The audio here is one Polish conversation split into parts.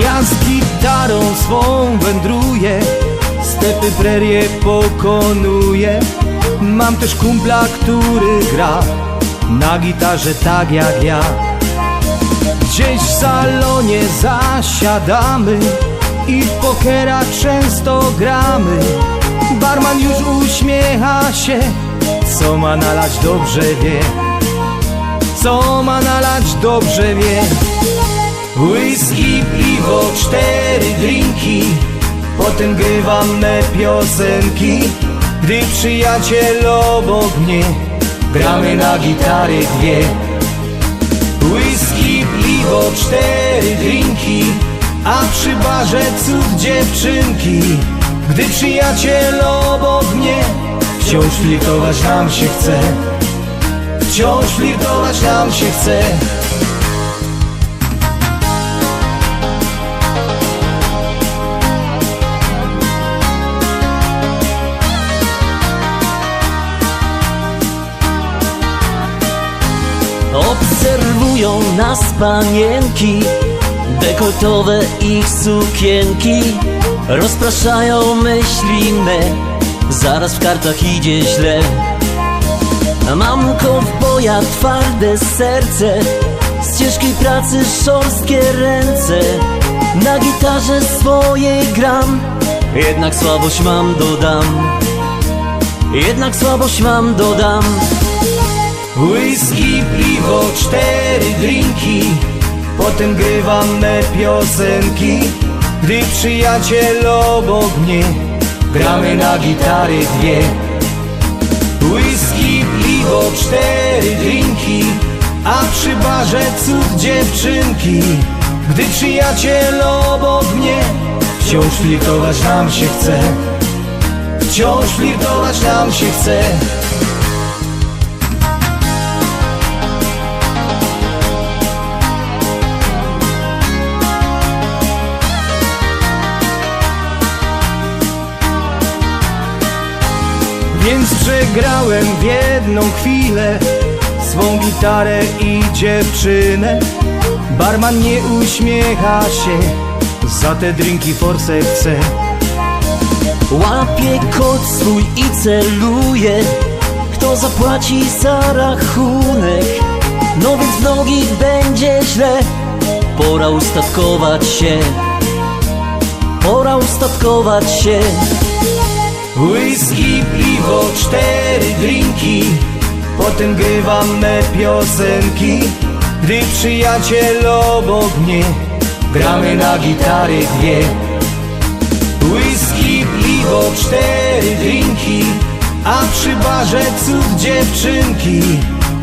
Ja z gitarą swą wędruję, stepy, prerie pokonuję. Mam też kumpla, który gra na gitarze tak jak ja. Gdzieś w salonie zasiadamy i w pokera często gramy. Barman już uśmiecha się, co ma nalać dobrze wie. Co ma nalać dobrze wie. Whisky, piwo, 4 drinki, potem grywam me piosenki. Gdy przyjaciel obok mnie, gramy na gitary dwie. Whisky, piwo, 4 drinki, a przy barze cud dziewczynki. Gdy przyjaciel obok mnie, wciąż flirtować nam się chce. Wciąż flirtować nam się chce. Obserwują nas panienki, dekoltowe ich sukienki. Rozpraszają myśli me, zaraz w kartach idzie źle. Mam kowboja, twarde serce, z ciężkiej pracy szorstkie ręce. Na gitarze swojej gram, jednak słabość mam, dodam. Jednak słabość mam, dodam. Whisky, piwo, 4 drinki, potem grywam me piosenki. Gdy przyjaciel obok mnie, gramy na gitary dwie. Whisky, piwo, 4 drinki, a przy barze cud dziewczynki. Gdy przyjaciel obok mnie, wciąż flirtować nam się chce. Wciąż flirtować nam się chce. Więc przegrałem w jedną chwilę swą gitarę i dziewczynę. Barman nie uśmiecha się, za te drinki forsę chce. Łapie kod swój i celuje, kto zapłaci za rachunek. No więc w nogi będzie źle, pora ustatkować się. Pora ustatkować się. Whisky, piwo, 4 drinki, potem grywam me piosenki. Gdy przyjaciel obok mnie, gramy na gitary dwie. Whisky, piwo, 4 drinki, a przy barze cud dziewczynki.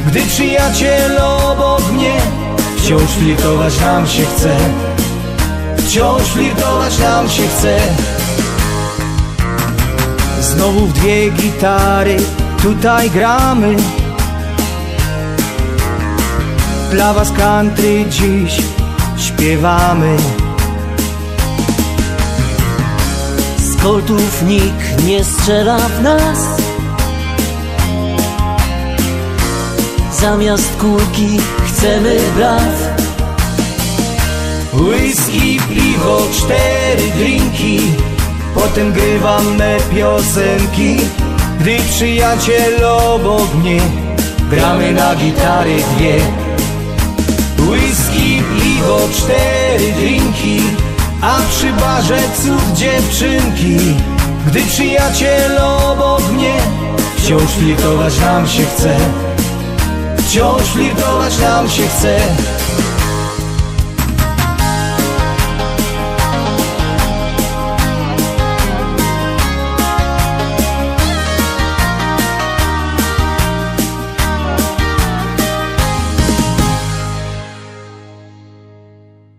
Gdy przyjaciel obok mnie, wciąż flirtować nam się chce. Wciąż flirtować nam się chce. Znowu w 2 gitary tutaj gramy. Dla was country dziś śpiewamy. Z koltów nikt nie strzela w nas. Zamiast kulki chcemy braw. Whisky, piwo, 4 drinki, potem grywam me piosenki. Gdy przyjaciel obok mnie, gramy na gitary dwie. Whisky, piwo, 4 drinki, a przy barze cud dziewczynki. Gdy przyjaciel obok mnie, wciąż flirtować nam się chce. Wciąż flirtować nam się chce.